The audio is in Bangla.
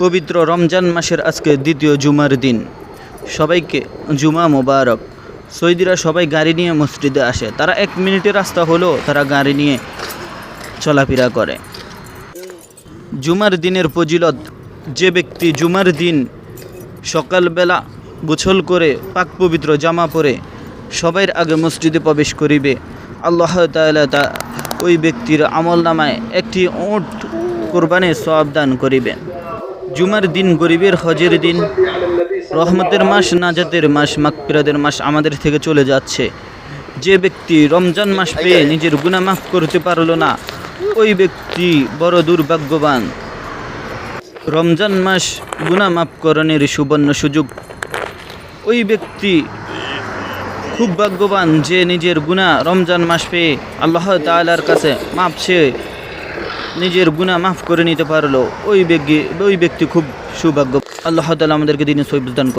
পবিত্র রমজান মাসের আজকে দ্বিতীয় জুমার দিন। সবাইকে জুমা মোবারক। সৌদিরা সবাই গাড়ি নিয়ে মসজিদে আসে। তারা 1 মিনিটের রাস্তা হলেও তারা গাড়ি নিয়ে চলাফেরা করে। জুমার দিনের ফজিলত, যে ব্যক্তি জুমার দিন সকালবেলা গোসল করে পাক পবিত্র জামা পরে সবার আগে মসজিদে প্রবেশ করিবে, আল্লাহ তাআলা ওই ব্যক্তির আমলনামায় একটি উট কোরবানির সওয়াব দান করিবেন। জুমার দিন গরিবের হজের দিন, রহমতের মাস, নাজাতের মাস, মাগফিরাতের মাস আমাদের থেকে চলে যাচ্ছে। যে ব্যক্তি রমজান মাস পেয়ে নিজের গুনাহ মাফ করতে পারল না, ওই ব্যক্তি বড় দুর্ভাগ্যবান। রমজান মাস গুনাহ মাফ করণের সুবর্ণ সুযোগ। ওই ব্যক্তি খুব ভাগ্যবান যে নিজের গুনাহ রমজান মাস পেয়ে আল্লাহ তাআলার কাছে মাফ চেয়ে নিজের গুনাহ মাফ করে নিতে পারলো। ওই ব্যক্তি খুব সৌভাগ্য। আল্লাহ তাআলা আমাদেরকে দিনের সওয়াব দান করুন।